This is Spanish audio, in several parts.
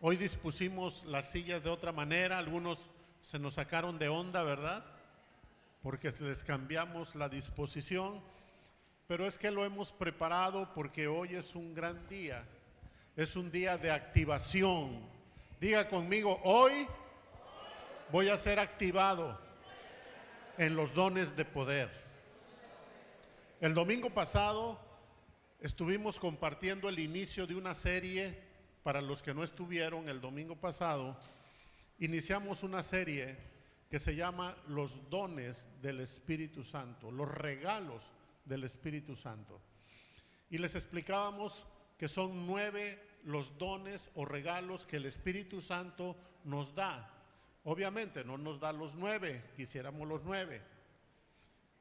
Hoy dispusimos las sillas de otra manera, algunos se nos sacaron de onda, ¿verdad? Porque les cambiamos la disposición, pero es que lo hemos preparado porque hoy es un gran día, es un día de activación. Diga conmigo, hoy voy a ser activado en los dones de poder. El domingo pasado estuvimos compartiendo el inicio de una serie. Para los que no estuvieron el domingo pasado, iniciamos una serie que se llama Los dones del Espíritu Santo, los regalos del Espíritu Santo. Y les explicábamos que son 9 los dones o regalos que el Espíritu Santo nos da. Obviamente no nos da los 9, quisiéramos los 9,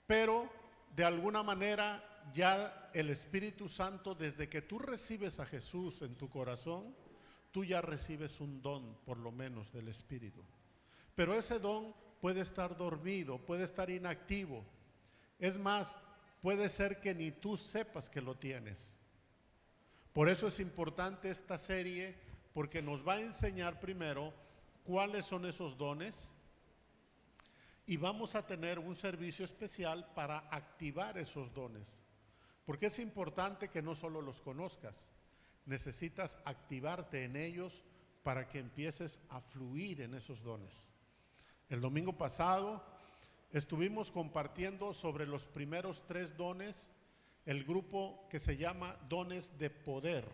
pero de alguna manera ya el Espíritu Santo, desde que tú recibes a Jesús en tu corazón, tú ya recibes un don, por lo menos, del Espíritu. Pero ese don puede estar dormido, puede estar inactivo. Es más, puede ser que ni tú sepas que lo tienes. Por eso es importante esta serie, porque nos va a enseñar primero cuáles son esos dones. Y vamos a tener un servicio especial para activar esos dones. Porque es importante que no solo los conozcas, necesitas activarte en ellos para que empieces a fluir en esos dones. El domingo pasado estuvimos compartiendo sobre los primeros 3 dones, el grupo que se llama dones de poder.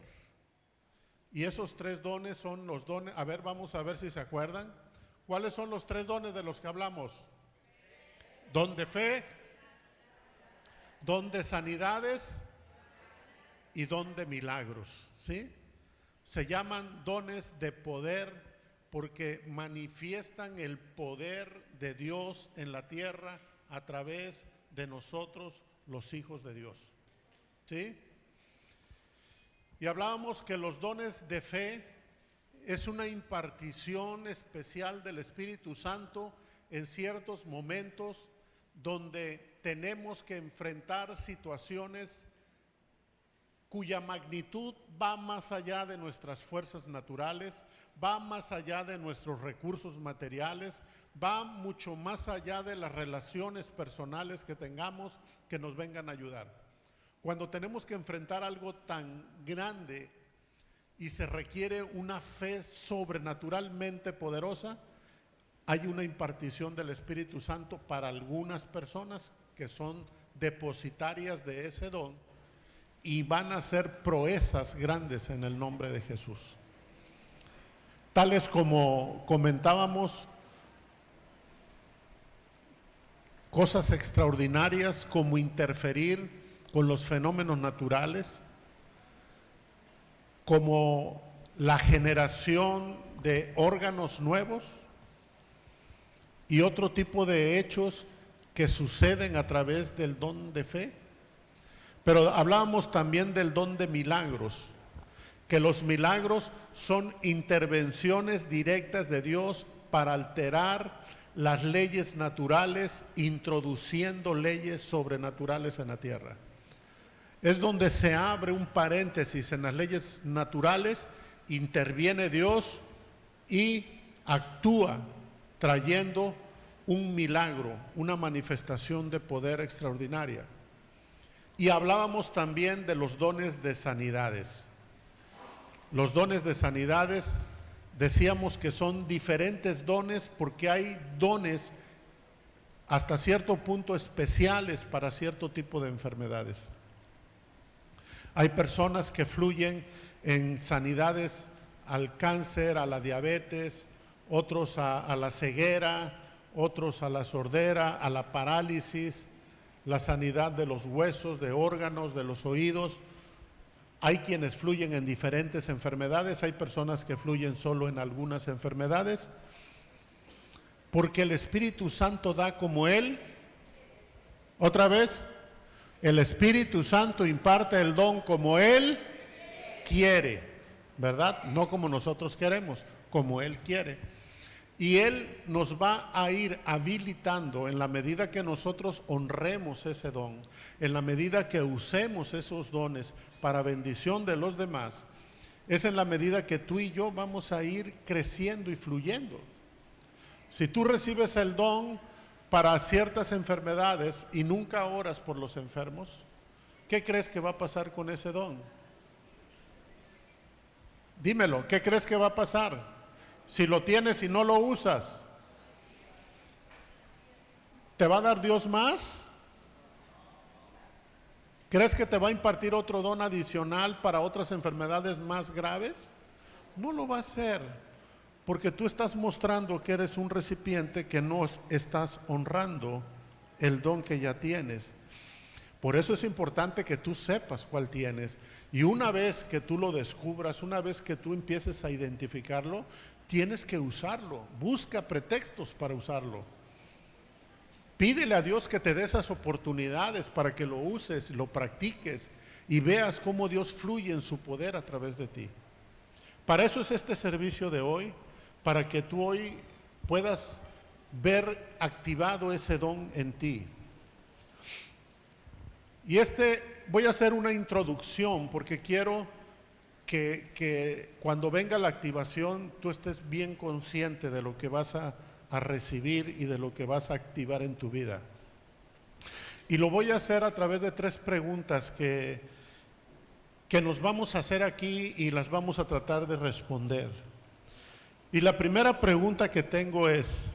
Y esos 3 dones son los dones, a ver, vamos a ver si se acuerdan. ¿Cuáles son los 3 dones de los que hablamos? Don de fe, don de sanidades y don de milagros, ¿sí? Se llaman dones de poder porque manifiestan el poder de Dios en la tierra a través de nosotros, los hijos de Dios, ¿sí? Y hablábamos que los dones de fe es una impartición especial del Espíritu Santo en ciertos momentos donde tenemos que enfrentar situaciones cuya magnitud va más allá de nuestras fuerzas naturales, va más allá de nuestros recursos materiales, va mucho más allá de las relaciones personales que tengamos que nos vengan a ayudar. Cuando tenemos que enfrentar algo tan grande y se requiere una fe sobrenaturalmente poderosa, hay una impartición del Espíritu Santo para algunas personas que son depositarias de ese don y van a hacer proezas grandes en el nombre de Jesús. Tales como comentábamos, cosas extraordinarias como interferir con los fenómenos naturales, como la generación de órganos nuevos y otro tipo de hechos que suceden a través del don de fe. Pero hablábamos también del don de milagros, que los milagros son intervenciones directas de Dios para alterar las leyes naturales, introduciendo leyes sobrenaturales en la tierra. Es donde se abre un paréntesis en las leyes naturales, interviene Dios y actúa trayendo un milagro, una manifestación de poder extraordinaria. Y hablábamos también de los dones de sanidades. Los dones de sanidades, decíamos que son diferentes dones porque hay dones hasta cierto punto especiales para cierto tipo de enfermedades. Hay personas que fluyen en sanidades al cáncer, a la diabetes, otros a la ceguera, otros a la sordera, a la parálisis, la sanidad de los huesos, de órganos, de los oídos. Hay quienes fluyen en diferentes enfermedades, hay personas que fluyen solo en algunas enfermedades, porque el Espíritu Santo da como Él. Otra vez, el Espíritu Santo imparte el don como Él quiere, ¿verdad? No como nosotros queremos, como Él quiere. Y Él nos va a ir habilitando en la medida que nosotros honremos ese don, en la medida que usemos esos dones para bendición de los demás. es en la medida que tú y yo vamos a ir creciendo y fluyendo. Si tú recibes el don para ciertas enfermedades y nunca oras por los enfermos, ¿qué crees que va a pasar con ese don? Dímelo, ¿qué crees que va a pasar? Si lo tienes y no lo usas, ¿te va a dar Dios más? ¿Crees que te va a impartir otro don adicional para otras enfermedades más graves? No lo va a hacer, porque tú estás mostrando que eres un recipiente que no estás honrando el don que ya tienes. Por eso es importante que tú sepas cuál tienes. Y una vez que tú lo descubras, una vez que tú empieces a identificarlo, tienes que usarlo. Busca pretextos para usarlo. Pídele a Dios que te dé esas oportunidades para que lo uses, lo practiques y veas cómo Dios fluye en su poder a través de ti. Para eso es este servicio de hoy, para que tú hoy puedas ver activado ese don en ti. Y voy a hacer una introducción porque quiero que cuando venga la activación tú estés bien consciente de lo que vas a recibir y de lo que vas a activar en tu vida. Y lo voy a hacer a través de 3 preguntas que nos vamos a hacer aquí y las vamos a tratar de responder. Y la primera pregunta que tengo es: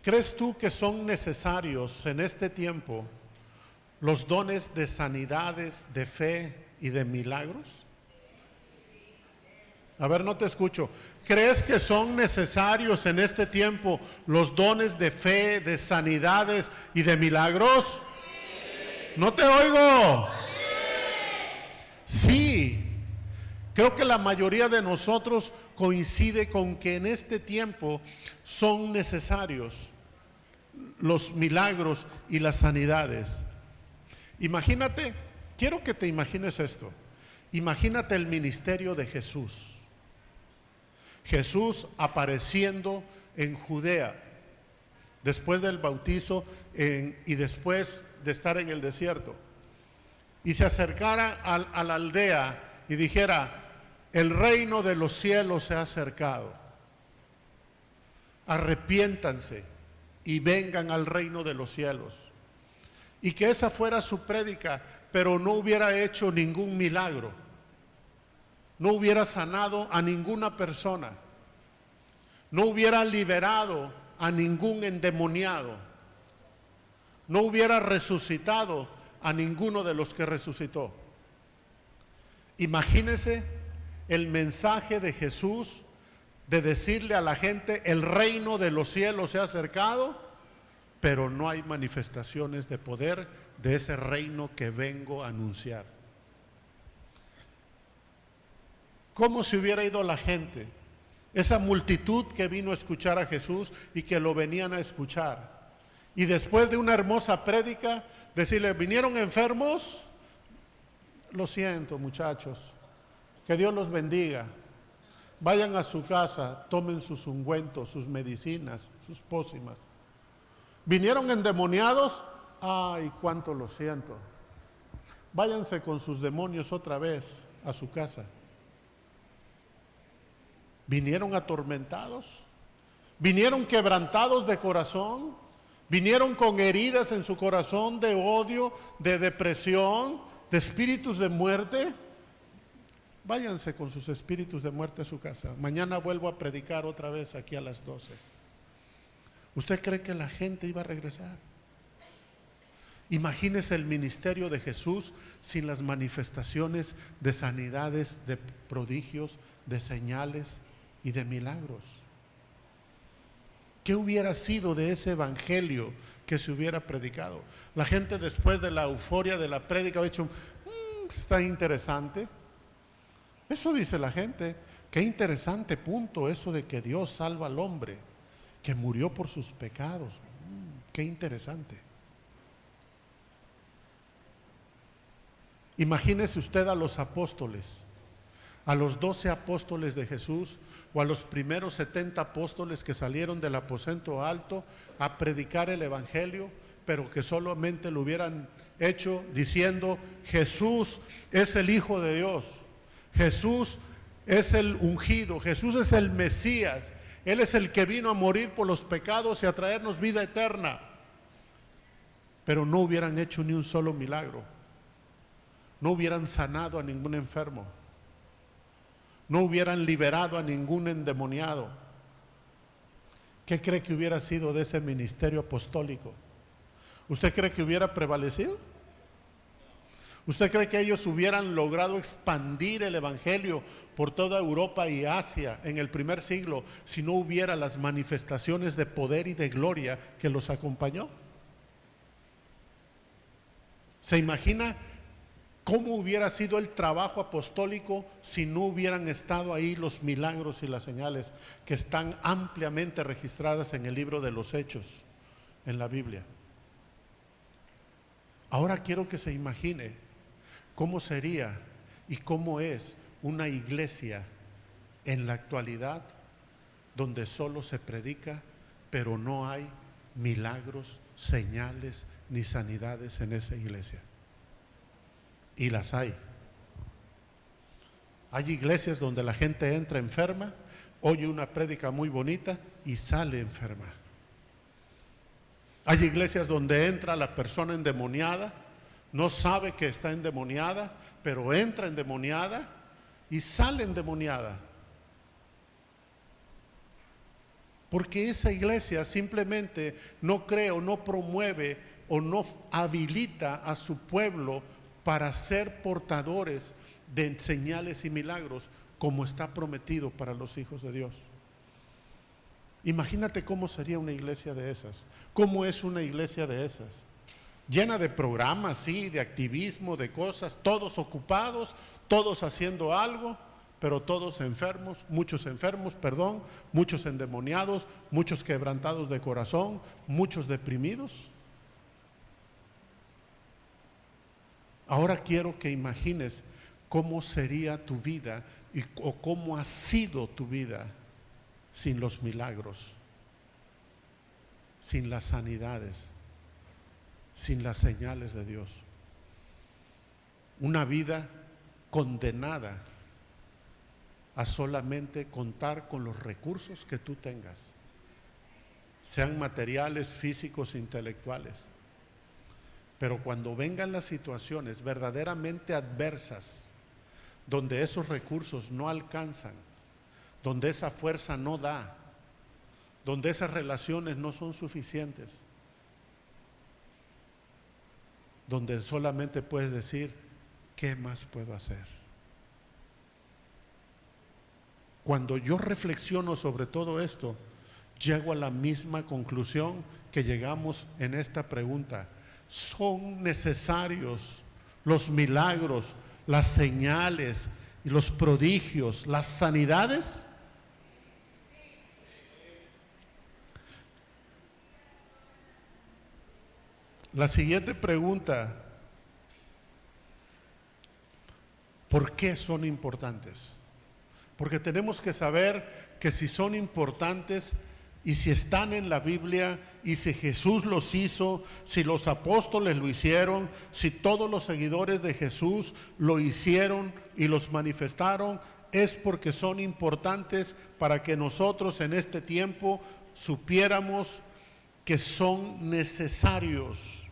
¿crees tú que son necesarios en este tiempo los dones de sanidades, de fe y de milagros? A ver, no te escucho. ¿Crees que son necesarios en este tiempo los dones de fe, de sanidades y de milagros? No te oigo. Sí. Creo que la mayoría de nosotros coincide con que en este tiempo son necesarios los milagros y las sanidades. Imagínate, quiero que te imagines esto. Imagínate el ministerio de Jesús. Jesús apareciendo en Judea después del bautizo y después de estar en el desierto, y se acercara a la aldea y dijera: el reino de los cielos se ha acercado, arrepiéntanse y vengan al reino de los cielos. Y que esa fuera su prédica, pero no hubiera hecho ningún milagro, no hubiera sanado a ninguna persona, no hubiera liberado a ningún endemoniado, no hubiera resucitado a ninguno de los que resucitó. Imagínese el mensaje de Jesús de decirle a la gente: el reino de los cielos se ha acercado, pero no hay manifestaciones de poder de ese reino que vengo a anunciar. ¿Cómo se hubiera ido la gente? Esa multitud que vino a escuchar a Jesús y que lo venían a escuchar. Y después de una hermosa prédica, decirle: ¿vinieron enfermos? Lo siento, muchachos, que Dios los bendiga. Vayan a su casa, tomen sus ungüentos, sus medicinas, sus pócimas. ¿Vinieron endemoniados? Ay, cuánto lo siento. Váyanse con sus demonios otra vez a su casa. ¿Vinieron atormentados? ¿Vinieron quebrantados de corazón? ¿Vinieron con heridas en su corazón de odio, de depresión, de espíritus de muerte? Váyanse con sus espíritus de muerte a su casa. Mañana vuelvo a predicar otra vez aquí a las 12. ¿Usted cree que la gente iba a regresar? Imagínese el ministerio de Jesús sin las manifestaciones de sanidades, de prodigios, de señales y de milagros. ¿Qué hubiera sido de ese evangelio que se hubiera predicado? La gente, después de la euforia de la prédica, ha dicho: está interesante. Eso dice la gente. Qué interesante punto eso de que Dios salva al hombre que murió por sus pecados. Qué interesante. Imagínese usted a los apóstoles, a los 12 apóstoles de Jesús, o a los primeros 70 apóstoles que salieron del aposento alto a predicar el evangelio, pero que solamente lo hubieran hecho diciendo: Jesús es el Hijo de Dios, Jesús es el ungido, Jesús es el Mesías, Él es el que vino a morir por los pecados y a traernos vida eterna. Pero no hubieran hecho ni un solo milagro, no hubieran sanado a ningún enfermo, no hubieran liberado a ningún endemoniado. ¿Qué cree que hubiera sido de ese ministerio apostólico? ¿Usted cree que hubiera prevalecido? ¿Usted cree que ellos hubieran logrado expandir el evangelio por toda Europa y Asia en el primer siglo si no hubiera las manifestaciones de poder y de gloria que los acompañó? ¿Se imagina cómo hubiera sido el trabajo apostólico si no hubieran estado ahí los milagros y las señales que están ampliamente registradas en el libro de los Hechos, en la Biblia? Ahora quiero que se imagine cómo sería y cómo es una iglesia en la actualidad donde solo se predica, pero no hay milagros, señales ni sanidades en esa iglesia. Y las hay. Hay iglesias donde la gente entra enferma, oye una prédica muy bonita y sale enferma. Hay iglesias donde entra la persona endemoniada, no sabe que está endemoniada, pero entra endemoniada y sale endemoniada. Porque esa iglesia simplemente no cree o no promueve o no habilita a su pueblo para ser portadores de señales y milagros como está prometido para los hijos de Dios. Imagínate cómo sería una iglesia de esas. ¿Cómo es una iglesia de esas? Llena de programas, sí, de activismo, de cosas, todos ocupados, todos haciendo algo, pero todos enfermos, muchos endemoniados, muchos quebrantados de corazón, muchos deprimidos. Ahora quiero que imagines cómo sería tu vida o cómo ha sido tu vida sin los milagros, sin las sanidades, sin las señales de Dios. Una vida condenada a solamente contar con los recursos que tú tengas, sean materiales, físicos, intelectuales. Pero cuando vengan las situaciones verdaderamente adversas, donde esos recursos no alcanzan, donde esa fuerza no da, donde esas relaciones no son suficientes, donde solamente puedes decir, ¿qué más puedo hacer? Cuando yo reflexiono sobre todo esto, llego a la misma conclusión que llegamos en esta pregunta. ¿Son necesarios los milagros, las señales y los prodigios, las sanidades? La siguiente pregunta, ¿por qué son importantes? Porque tenemos que saber que si son importantes y si están en la Biblia y si Jesús los hizo, si los apóstoles lo hicieron, si todos los seguidores de Jesús lo hicieron y los manifestaron, es porque son importantes para que nosotros en este tiempo supiéramos que son necesarios.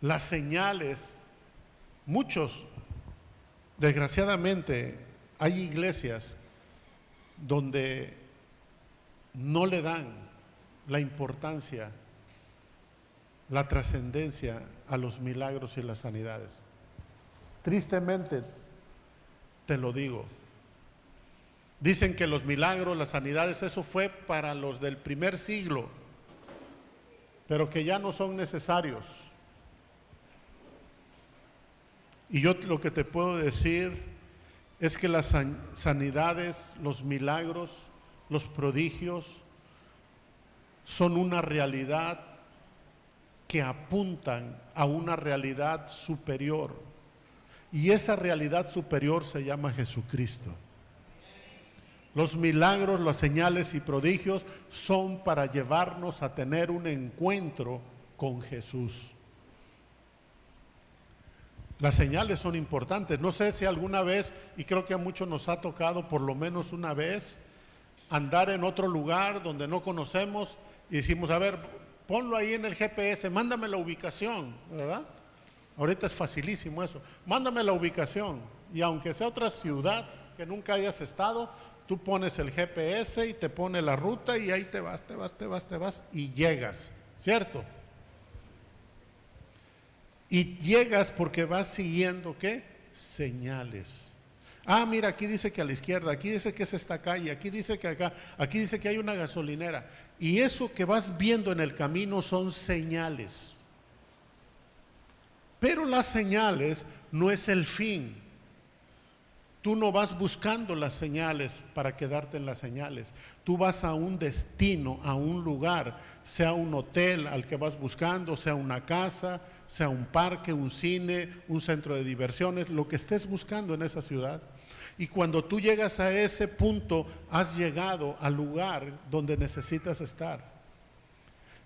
Las señales, muchos, desgraciadamente, hay iglesias donde no le dan la importancia, la trascendencia a los milagros y las sanidades. Tristemente, te lo digo. Dicen que los milagros, las sanidades, eso fue para los del primer siglo, pero que ya no son necesarios. Y yo lo que te puedo decir es que las sanidades, los milagros, los prodigios son una realidad que apuntan a una realidad superior. Y esa realidad superior se llama Jesucristo. Los milagros, las señales y prodigios son para llevarnos a tener un encuentro con Jesús. Las señales son importantes. No sé si alguna vez, y creo que a muchos nos ha tocado por lo menos una vez, andar en otro lugar donde no conocemos y decimos, a ver, ponlo ahí en el GPS, mándame la ubicación, ¿verdad? Ahorita es facilísimo eso. Mándame la ubicación. Y aunque sea otra ciudad que nunca hayas estado, tú pones el GPS y te pone la ruta y ahí te vas y llegas, ¿cierto? Y llegas porque vas siguiendo, ¿qué? Señales. Ah, mira, aquí dice que a la izquierda, aquí dice que es esta calle, aquí dice que acá, aquí dice que hay una gasolinera. Y eso que vas viendo en el camino son señales. Pero las señales no es el fin. Tú no vas buscando las señales para quedarte en las señales. Tú vas a un destino, a un lugar, sea un hotel al que vas buscando, sea una casa, sea un parque, un cine, un centro de diversiones, lo que estés buscando en esa ciudad. Y cuando tú llegas a ese punto, has llegado al lugar donde necesitas estar.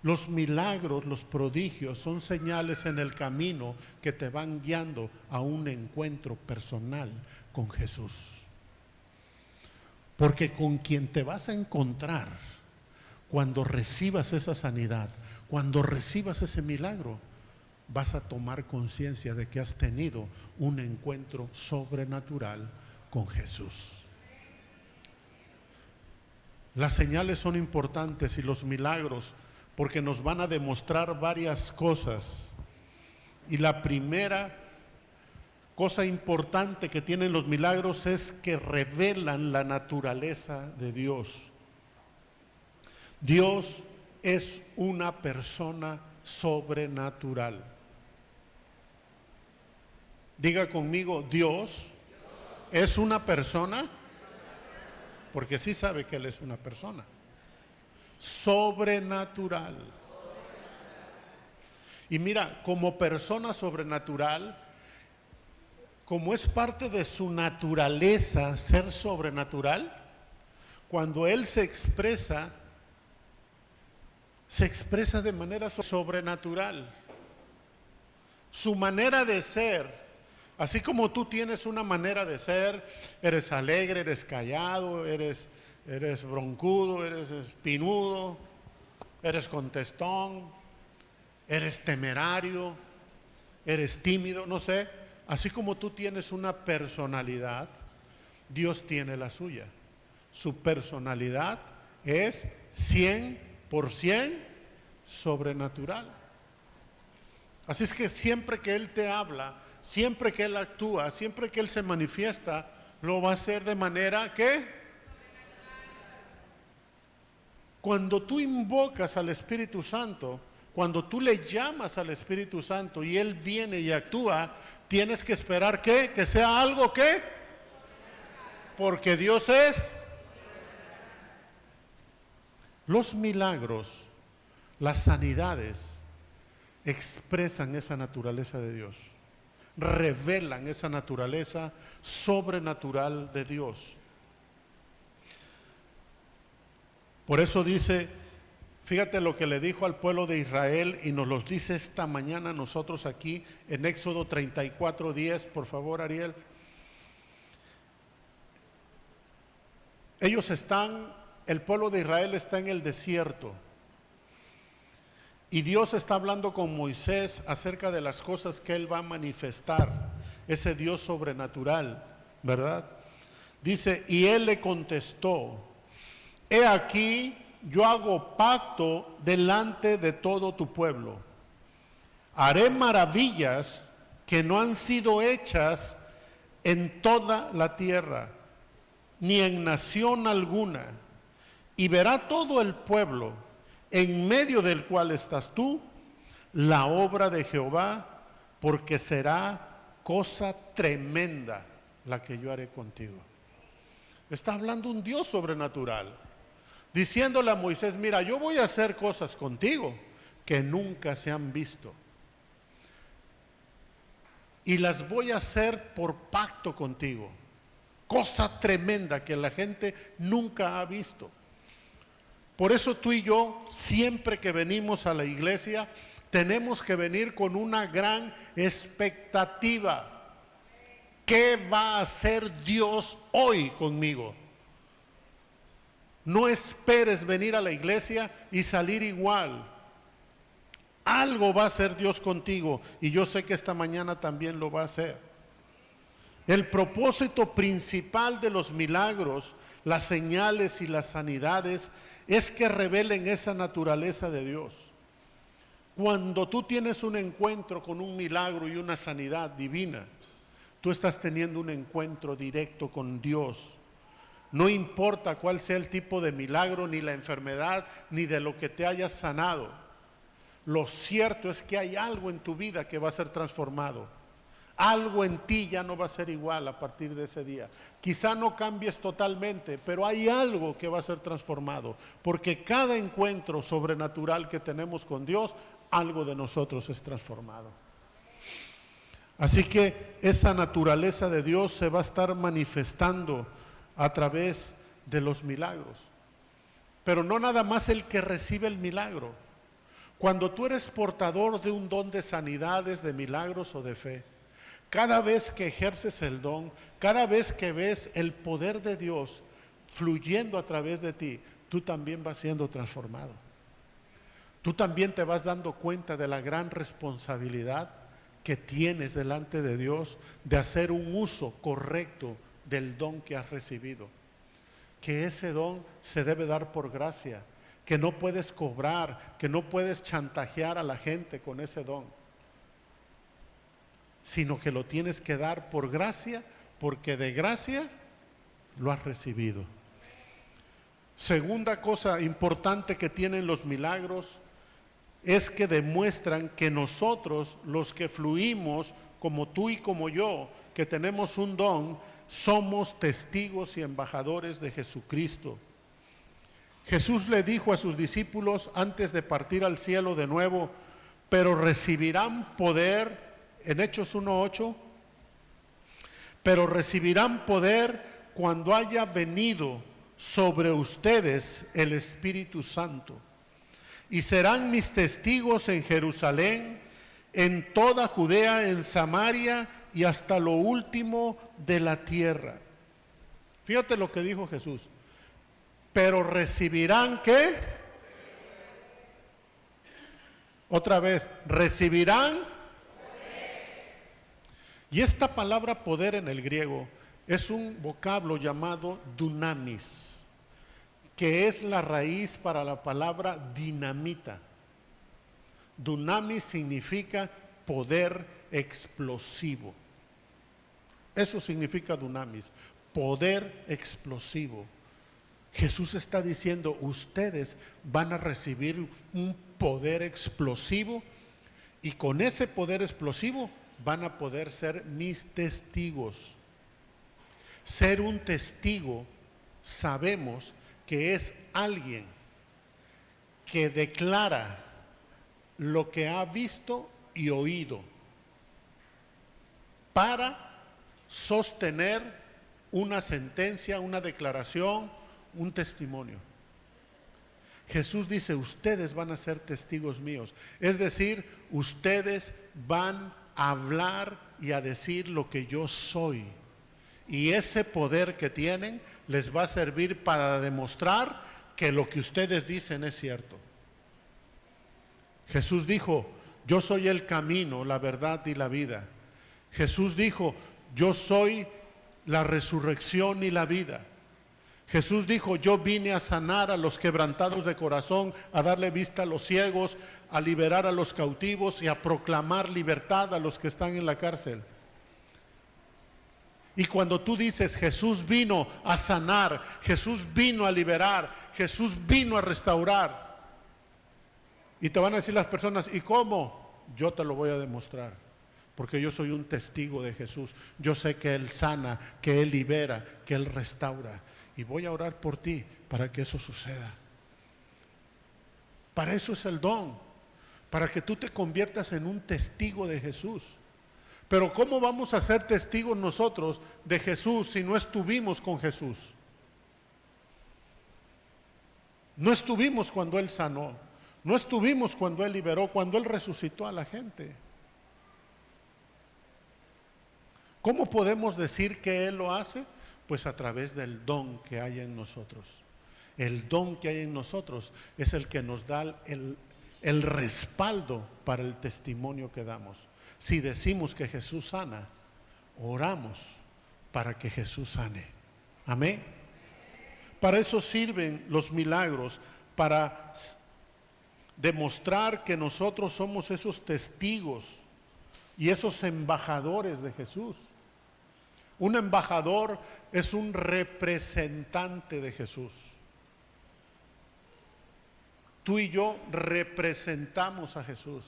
Los milagros, los prodigios son señales en el camino que te van guiando a un encuentro personal con Jesús. Porque con quien te vas a encontrar cuando recibas esa sanidad, cuando recibas ese milagro, vas a tomar conciencia de que has tenido un encuentro sobrenatural con Jesús. Las señales son importantes y los milagros, porque nos van a demostrar varias cosas. Y la primera cosa importante que tienen los milagros es que revelan la naturaleza de Dios. Dios es una persona sobrenatural. Diga conmigo, Dios es una persona, porque sí sabe que Él es una persona sobrenatural. Y mira, como persona sobrenatural, como es parte de su naturaleza ser sobrenatural, cuando Él se expresa de manera sobrenatural. Su manera de ser, así como tú tienes una manera de ser, eres alegre, eres callado, eres broncudo, eres espinudo, eres contestón, eres temerario, eres tímido, no sé. Así como tú tienes una personalidad, Dios tiene la suya. Su personalidad es 100% sobrenatural. Así es que siempre que Él te habla, siempre que Él actúa, siempre que Él se manifiesta, lo va a hacer de manera que... Cuando tú invocas al Espíritu Santo, cuando tú le llamas al Espíritu Santo y Él viene y actúa, tienes que esperar que sea algo que, porque Dios es. Los milagros, las sanidades, expresan esa naturaleza de Dios, revelan esa naturaleza sobrenatural de Dios. Por eso dice, fíjate lo que le dijo al pueblo de Israel y nos los dice esta mañana nosotros aquí en Éxodo 34:10, por favor, Ariel. El pueblo de Israel está en el desierto y Dios está hablando con Moisés acerca de las cosas que Él va a manifestar, ese Dios sobrenatural, ¿verdad? Dice, y Él le contestó: he aquí, yo hago pacto delante de todo tu pueblo. Haré maravillas que no han sido hechas en toda la tierra, ni en nación alguna. Y verá todo el pueblo, en medio del cual estás tú, la obra de Jehová, porque será cosa tremenda la que yo haré contigo. Está hablando un Dios sobrenatural, diciéndole a Moisés: mira, yo voy a hacer cosas contigo que nunca se han visto. Y las voy a hacer por pacto contigo. Cosa tremenda que la gente nunca ha visto. Por eso tú y yo, siempre que venimos a la iglesia, tenemos que venir con una gran expectativa. ¿Qué va a hacer Dios hoy conmigo? No esperes venir a la iglesia y salir igual. Algo va a hacer Dios contigo, y yo sé que esta mañana también lo va a hacer. El propósito principal de los milagros, las señales y las sanidades es que revelen esa naturaleza de Dios. Cuando tú tienes un encuentro con un milagro y una sanidad divina, tú estás teniendo un encuentro directo con Dios. No importa cuál sea el tipo de milagro, ni la enfermedad, ni de lo que te hayas sanado. Lo cierto es que hay algo en tu vida que va a ser transformado. Algo en ti ya no va a ser igual a partir de ese día. Quizá no cambies totalmente, pero hay algo que va a ser transformado. Porque cada encuentro sobrenatural que tenemos con Dios, algo de nosotros es transformado. Así que esa naturaleza de Dios se va a estar manifestando a través de los milagros. Pero no nada más el que recibe el milagro. Cuando tú eres portador de un don de sanidades, de milagros o de fe, cada vez que ejerces el don, cada vez que ves el poder de Dios fluyendo a través de ti, tú también vas siendo transformado. Tú también te vas dando cuenta de la gran responsabilidad que tienes delante de Dios de hacer un uso correcto del don que has recibido. Que ese don se debe dar por gracia, que no puedes cobrar, que no puedes chantajear a la gente con ese don, sino que lo tienes que dar por gracia, porque de gracia lo has recibido. Segunda cosa importante que tienen los milagros es que demuestran que nosotros, los que fluimos, como tú y como yo, que tenemos un don, somos testigos y embajadores de Jesucristo. Jesús le dijo a sus discípulos antes de partir al cielo de nuevo: pero recibirán poder, en Hechos 1:8, pero recibirán poder cuando haya venido sobre ustedes el Espíritu Santo, y serán mis testigos en Jerusalén, en toda Judea, en Samaria y hasta lo último de la tierra. Fíjate lo que dijo Jesús. Pero recibirán, ¿qué? Otra vez, recibirán. Y esta palabra poder en el griego es un vocablo llamado dunamis, que es la raíz para la palabra dinamita. Dunamis significa poder explosivo. Eso significa dunamis, poder explosivo. Jesús está diciendo: ustedes van a recibir un poder explosivo, y con ese poder explosivo van a poder ser mis testigos. Ser un testigo, sabemos que es alguien que declara lo que ha visto y oído para sostener una sentencia, una declaración, un testimonio. Jesús dice: ustedes van a ser testigos míos. Es decir, ustedes van a hablar y a decir lo que yo soy. Y ese poder que tienen les va a servir para demostrar que lo que ustedes dicen es cierto. Jesús dijo: yo soy el camino, la verdad y la vida. Jesús dijo: yo soy la resurrección y la vida. Jesús dijo: yo vine a sanar a los quebrantados de corazón, a darle vista a los ciegos, a liberar a los cautivos y a proclamar libertad a los que están en la cárcel. Y cuando tú dices: Jesús vino a sanar, Jesús vino a liberar, Jesús vino a restaurar, y te van a decir las personas: ¿y cómo? Yo te lo voy a demostrar, porque yo soy un testigo de Jesús. Yo sé que Él sana, que Él libera, que Él restaura, y voy a orar por ti para que eso suceda. Para eso es el don, para que tú te conviertas en un testigo de Jesús. Pero ¿cómo vamos a ser testigos nosotros de Jesús si no estuvimos con Jesús? No estuvimos cuando Él sanó, No estuvimos cuando Él liberó, cuando Él resucitó a la gente. ¿Cómo podemos decir que Él lo hace? Pues a través del don que hay en nosotros. El don que hay en nosotros es el que nos da el respaldo para el testimonio que damos. Si decimos que Jesús sana, oramos para que Jesús sane. Amén. Para eso sirven los milagros, para demostrar que nosotros somos esos testigos y esos embajadores de Jesús. Un embajador es un representante de Jesús. Tú y yo representamos a Jesús.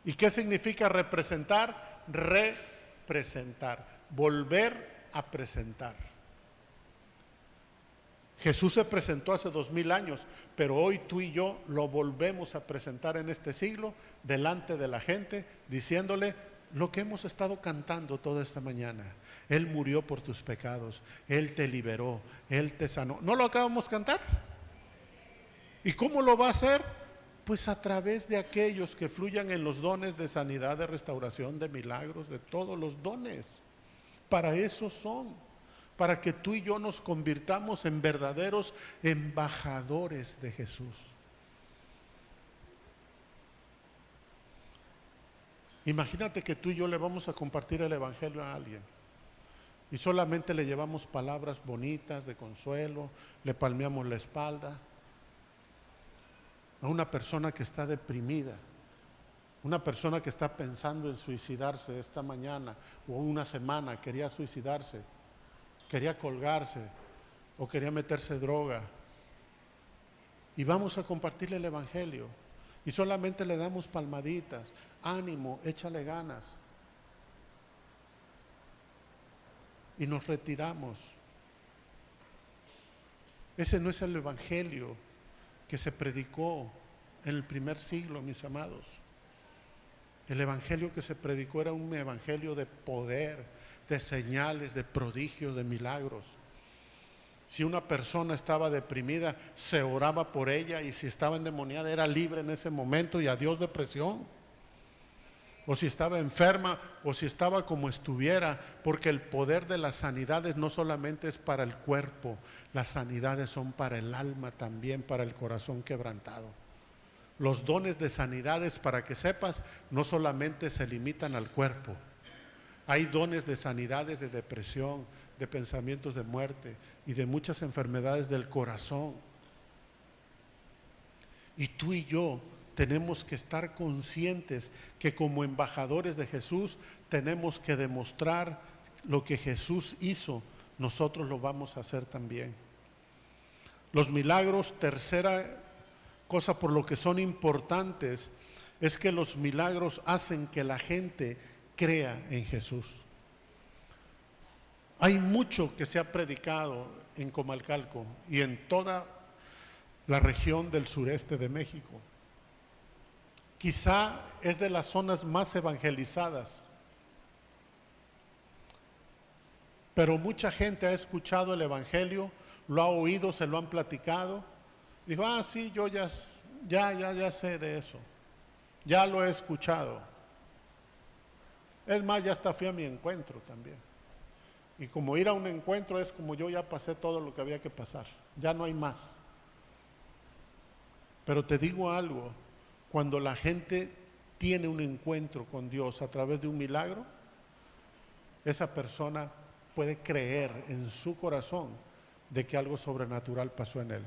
¿Y qué significa representar? Representar, volver a presentar. Jesús se presentó hace 2000 años, pero hoy tú y yo lo volvemos a presentar en este siglo delante de la gente, diciéndole lo que hemos estado cantando toda esta mañana. Él murió por tus pecados, Él te liberó, Él te sanó. ¿No lo acabamos de cantar? ¿Y cómo lo va a hacer? Pues a través de aquellos que fluyan en los dones de sanidad, de restauración, de milagros, de todos los dones. Para eso son, para que tú y yo nos convirtamos en verdaderos embajadores de Jesús. Imagínate que tú y yo le vamos a compartir el evangelio a alguien y solamente le llevamos palabras bonitas de consuelo, le palmeamos la espalda. A una persona que está deprimida, una persona que está pensando en suicidarse esta mañana o una semana, quería suicidarse, quería colgarse o quería meterse droga, y vamos a compartirle el evangelio y solamente le damos palmaditas, ánimo, échale ganas, y nos retiramos. Ese no es el evangelio que se predicó en el primer siglo, mis amados. El evangelio que se predicó era un evangelio de poder, de señales, de prodigios, de milagros. Si una persona estaba deprimida, se oraba por ella, y si estaba endemoniada era libre en ese momento y adiós depresión. O si estaba enferma, o si estaba como estuviera, porque el poder de las sanidades no solamente es para el cuerpo, las sanidades son para el alma también, para el corazón quebrantado. Los dones de sanidades, para que sepas, no solamente se limitan al cuerpo. Hay dones de sanidades de depresión, de pensamientos de muerte y de muchas enfermedades del corazón. Y tú y yo tenemos que estar conscientes que como embajadores de Jesús tenemos que demostrar lo que Jesús hizo, nosotros lo vamos a hacer también. Los milagros, tercera cosa por lo que son importantes, es que los milagros hacen que la gente crea en Jesús. Hay mucho que se ha predicado en Comalcalco y en toda la región del sureste de México. Quizá es de las zonas más evangelizadas, pero mucha gente ha escuchado el evangelio, lo ha oído, se lo han platicado. Dijo, sí, yo ya sé de eso, ya lo he escuchado. Es más, ya hasta fui a mi encuentro también. Y como ir a un encuentro es como yo ya pasé todo lo que había que pasar, ya no hay más. Pero te digo algo, cuando la gente tiene un encuentro con Dios a través de un milagro, esa persona puede creer en su corazón de que algo sobrenatural pasó en él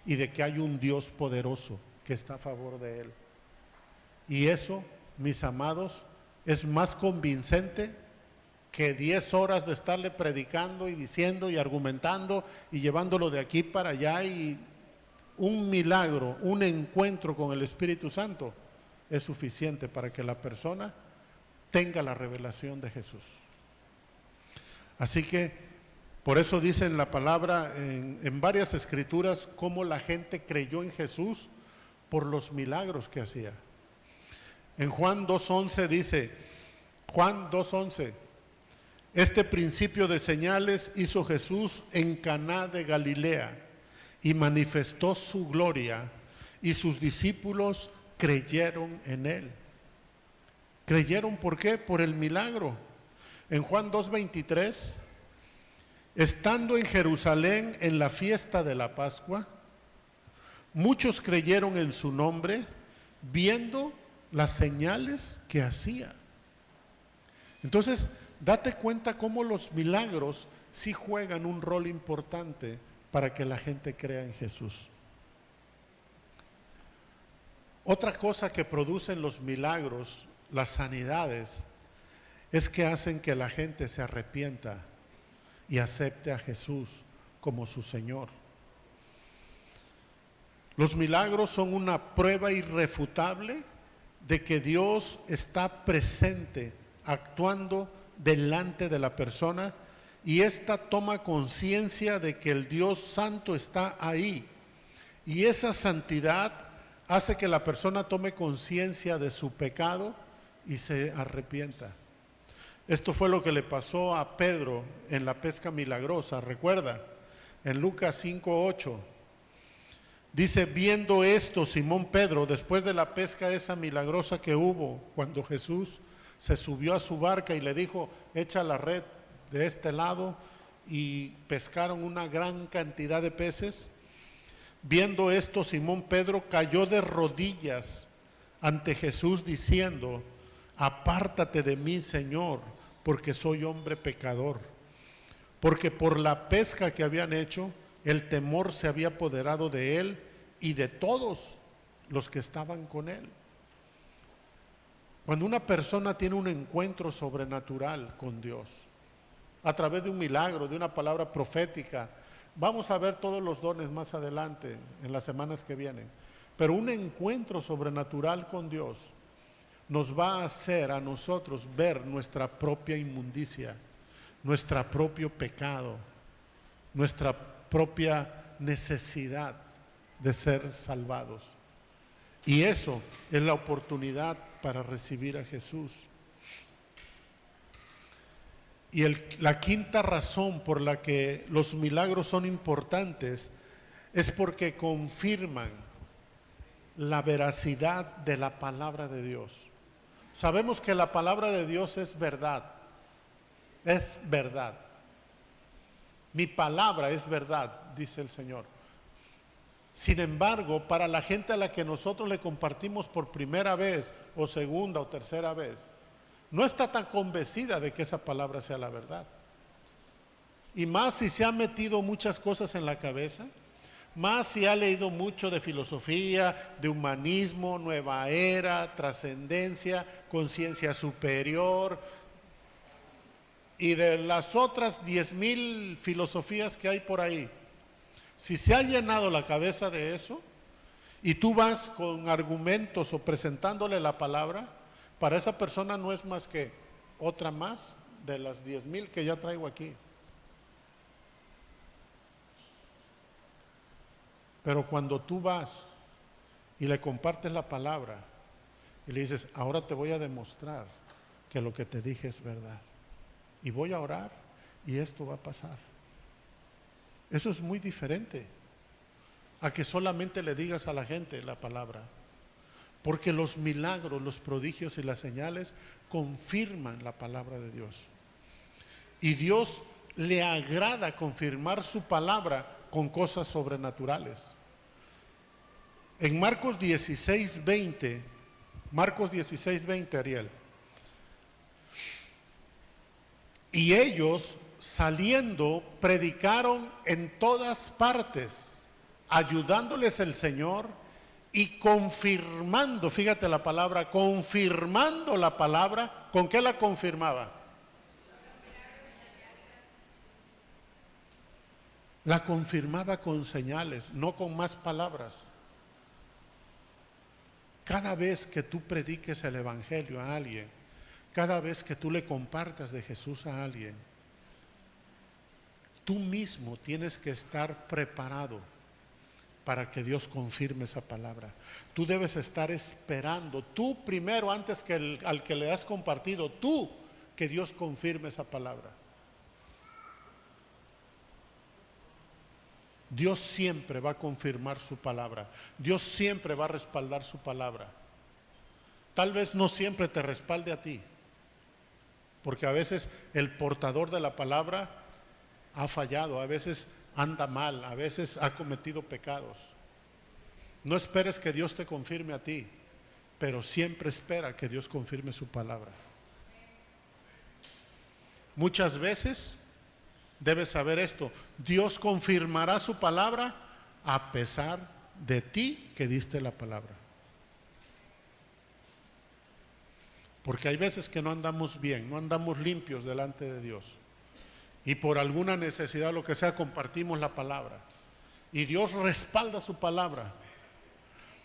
y de que hay un Dios poderoso que está a favor de él. Y eso, mis amados, es más convincente que 10 horas de estarle predicando y diciendo y argumentando y llevándolo de aquí para allá. Y un milagro, un encuentro con el Espíritu Santo es suficiente para que la persona tenga la revelación de Jesús. Así que por eso dice en la palabra, en varias escrituras, cómo la gente creyó en Jesús por los milagros que hacía. En Juan 2:11 dice, Juan 2:11, este principio de señales hizo Jesús en Caná de Galilea y manifestó su gloria y sus discípulos creyeron en él. ¿Creyeron por qué? Por el milagro. En Juan 2:23, estando en Jerusalén en la fiesta de la Pascua, muchos creyeron en su nombre, viendo las señales que hacía. Entonces, date cuenta cómo los milagros sí juegan un rol importante para que la gente crea en Jesús. Otra cosa que producen los milagros, las sanidades, es que hacen que la gente se arrepienta y acepte a Jesús como su Señor. Los milagros son una prueba irrefutable de que Dios está presente, actuando delante de la persona, y ésta toma conciencia de que el Dios Santo está ahí. Y esa santidad hace que la persona tome conciencia de su pecado y se arrepienta. Esto fue lo que le pasó a Pedro en la pesca milagrosa, ¿recuerda? En Lucas 5:8. Dice, viendo esto, Simón Pedro, después de la pesca esa milagrosa que hubo, cuando Jesús se subió a su barca y le dijo, echa la red de este lado, y pescaron una gran cantidad de peces. Viendo esto, Simón Pedro cayó de rodillas ante Jesús diciendo, apártate de mí, Señor, porque soy hombre pecador. Porque por la pesca que habían hecho, el temor se había apoderado de él y de todos los que estaban con él. Cuando una persona tiene un encuentro sobrenatural con Dios, a través de un milagro, de una palabra profética, vamos a ver todos los dones más adelante, en las semanas que vienen, pero un encuentro sobrenatural con Dios nos va a hacer a nosotros ver nuestra propia inmundicia, nuestro propio pecado, nuestra propia necesidad de ser salvados. Y eso es la oportunidad para recibir a Jesús. Y la quinta razón por la que los milagros son importantes es porque confirman la veracidad de la palabra de Dios. Sabemos que la palabra de Dios es verdad. Es verdad. Mi palabra es verdad, dice el Señor. Sin embargo, para la gente a la que nosotros le compartimos por primera vez, o segunda o tercera vez, no está tan convencida de que esa palabra sea la verdad. Y más si se ha metido muchas cosas en la cabeza, más si ha leído mucho de filosofía, de humanismo, nueva era, trascendencia, conciencia superior, y de las otras 10,000 filosofías que hay por ahí. Si se ha llenado la cabeza de eso, y tú vas con argumentos o presentándole la palabra, para esa persona no es más que otra más de las 10,000 que ya traigo aquí. Pero cuando tú vas y le compartes la palabra y le dices, ahora te voy a demostrar que lo que te dije es verdad, y voy a orar y esto va a pasar. Eso es muy diferente a que solamente le digas a la gente la palabra. Porque los milagros, los prodigios y las señales confirman la palabra de Dios. Y Dios le agrada confirmar su palabra con cosas sobrenaturales. En Marcos 16:20, Ariel. Y ellos, saliendo, predicaron en todas partes, ayudándoles el Señor y confirmando, fíjate la palabra, confirmando la palabra. ¿Con qué la confirmaba? La confirmaba con señales, no con más palabras. Cada vez que tú prediques el evangelio a alguien, cada vez que tú le compartas de Jesús a alguien, tú mismo tienes que estar preparado para que Dios confirme esa palabra. Tú debes estar esperando, tú primero, antes que al que le has compartido, tú, que Dios confirme esa palabra. Dios siempre va a confirmar su palabra. Dios siempre va a respaldar su palabra. Tal vez no siempre te respalde a ti, porque a veces el portador de la palabra ha fallado, a veces anda mal, a veces ha cometido pecados. No esperes que Dios te confirme a ti, pero siempre espera que Dios confirme su palabra. Muchas veces debes saber esto: Dios confirmará su palabra a pesar de ti que diste la palabra. Porque hay veces que no andamos bien, no andamos limpios delante de Dios, y por alguna necesidad, lo que sea, compartimos la palabra y Dios respalda su palabra.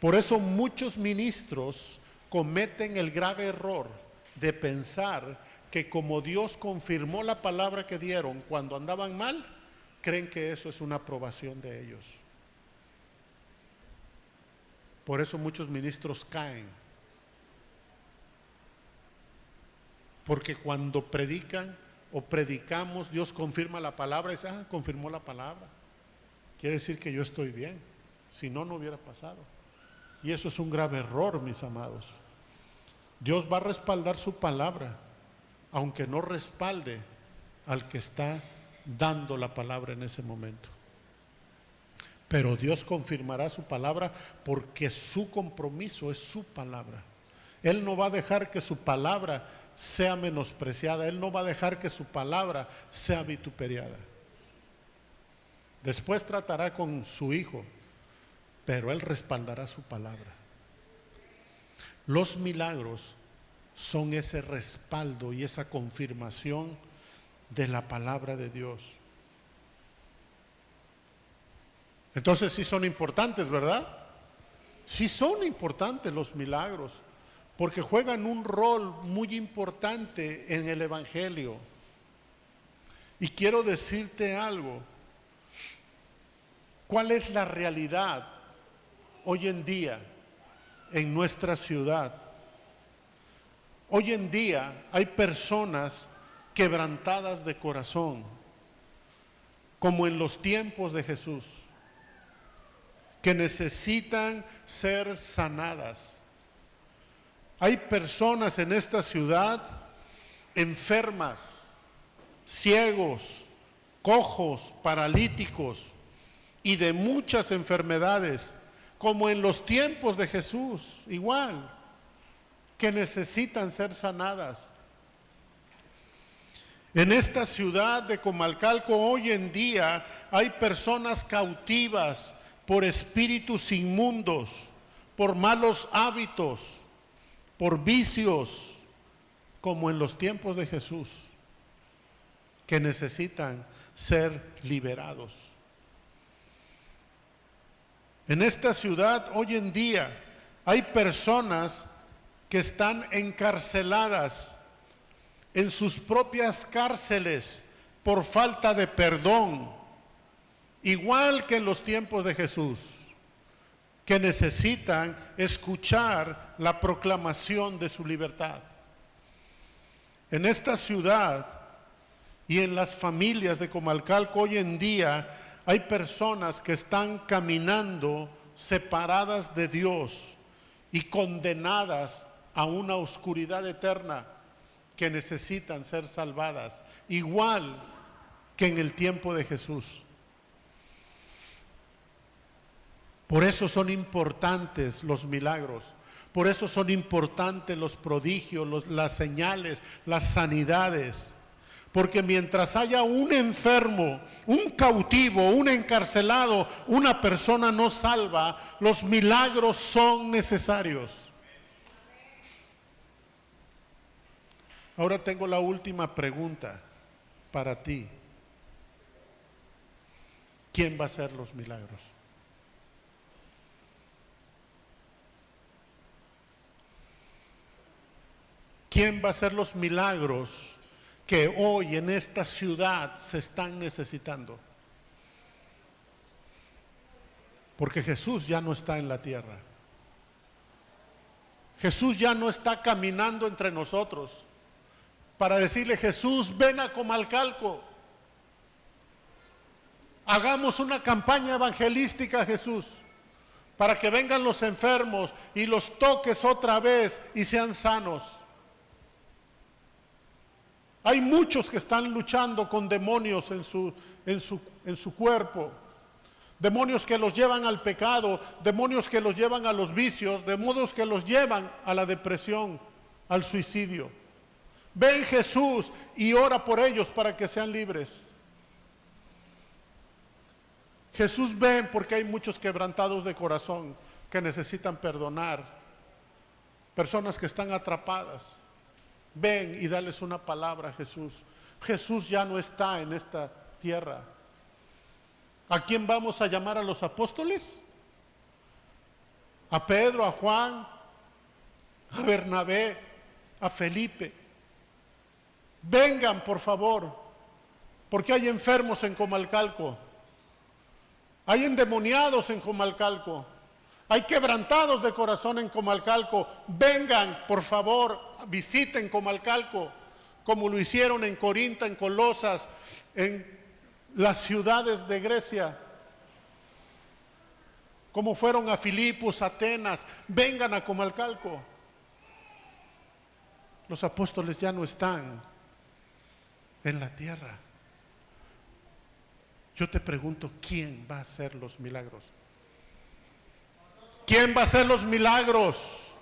Por eso muchos ministros cometen el grave error de pensar que como Dios confirmó la palabra que dieron cuando andaban mal, creen que eso es una aprobación de ellos. Por eso muchos ministros caen, porque cuando predican o predicamos, Dios confirma la palabra y dice: confirmó la palabra, quiere decir que yo estoy bien, si no, no hubiera pasado. Y eso es un grave error, mis amados. Dios va a respaldar su palabra, aunque no respalde al que está dando la palabra en ese momento. Pero Dios confirmará su palabra porque su compromiso es su palabra. Él no va a dejar que su palabra sea menospreciada. Él no va a dejar que su palabra sea vituperiada. Después tratará con su hijo, pero Él respaldará su palabra. Los milagros son ese respaldo y esa confirmación de la palabra de Dios. Entonces sí son importantes, ¿verdad? Sí son importantes los milagros, porque juegan un rol muy importante en el Evangelio. Y quiero decirte algo: ¿cuál es la realidad hoy en día en nuestra ciudad? Hoy en día hay personas quebrantadas de corazón, como en los tiempos de Jesús, que necesitan ser sanadas. Hay personas en esta ciudad enfermas, ciegos, cojos, paralíticos y de muchas enfermedades, como en los tiempos de Jesús, igual, que necesitan ser sanadas. En esta ciudad de Comalcalco hoy en día hay personas cautivas por espíritus inmundos, por malos hábitos, por vicios, como en los tiempos de Jesús, que necesitan ser liberados. En esta ciudad hoy en día hay personas que están encarceladas en sus propias cárceles por falta de perdón, igual que en los tiempos de Jesús, que necesitan escuchar la proclamación de su libertad. En esta ciudad y en las familias de Comalcalco hoy en día hay personas que están caminando separadas de Dios y condenadas a una oscuridad eterna, que necesitan ser salvadas, igual que en el tiempo de Jesús. Por eso son importantes los milagros, por eso son importantes los prodigios, las señales, las sanidades. Porque mientras haya un enfermo, un cautivo, un encarcelado, una persona no salva, los milagros son necesarios. Ahora tengo la última pregunta para ti. ¿Quién va a hacer los milagros? ¿Quién va a hacer los milagros que hoy en esta ciudad se están necesitando? Porque Jesús ya no está en la tierra. Jesús ya no está caminando entre nosotros para decirle: Jesús, ven a Comalcalco. Hagamos una campaña evangelística, Jesús, para que vengan los enfermos y los toques otra vez y sean sanos. Hay muchos que están luchando con demonios en su cuerpo. Demonios que los llevan al pecado, demonios que los llevan a los vicios, demonios que los llevan a la depresión, al suicidio. Ven, Jesús, y ora por ellos para que sean libres. Jesús, ven, porque hay muchos quebrantados de corazón que necesitan perdonar. Personas que están atrapadas. Ven y dales una palabra, Jesús. Jesús ya no está en esta tierra. ¿A quién vamos a llamar? ¿A los apóstoles? ¿A Pedro, a Juan, a Bernabé, a Felipe? Vengan, por favor, porque hay enfermos en Comalcalco. Hay endemoniados en Comalcalco. Hay quebrantados de corazón en Comalcalco. Vengan, por favor, visiten Comalcalco, como lo hicieron en Corinto, en Colosas, en las ciudades de Grecia, como fueron a Filipos, Atenas. Vengan a Comalcalco. Los apóstoles ya no están en la tierra. Yo te pregunto, ¿quién va a hacer los milagros? ¿Quién va a hacer los milagros?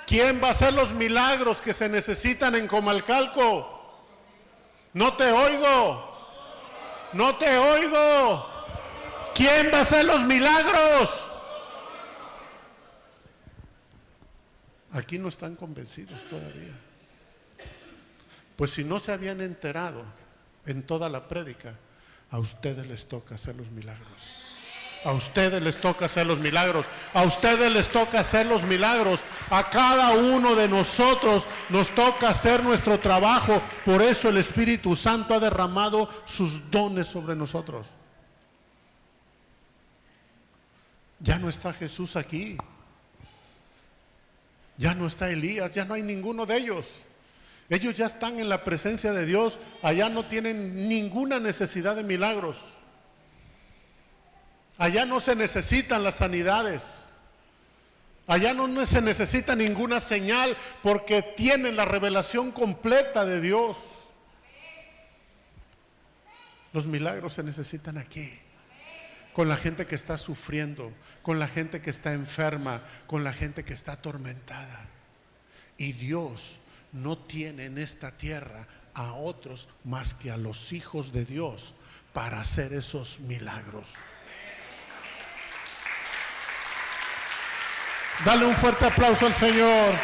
¿Quién va a hacer los milagros que se necesitan en Comalcalco? No te oigo. No te oigo. ¿Quién va a hacer los milagros? Aquí no están convencidos todavía. Pues si no se habían enterado en toda la prédica, a ustedes les toca hacer los milagros. A ustedes les toca hacer los milagros. A ustedes les toca hacer los milagros. A cada uno de nosotros nos toca hacer nuestro trabajo. Por eso el Espíritu Santo ha derramado sus dones sobre nosotros. Ya no está Jesús aquí. Ya no está Elías. Ya no hay ninguno de ellos. Ellos ya están en la presencia de Dios. Allá no tienen ninguna necesidad de milagros. Allá no se necesitan las sanidades. Allá no se necesita ninguna señal, porque tienen la revelación completa de Dios. Los milagros se necesitan aquí, con la gente que está sufriendo, con la gente que está enferma, con la gente que está atormentada. Y Dios no tiene en esta tierra a otros más que a los hijos de Dios para hacer esos milagros. Dale un fuerte aplauso al Señor.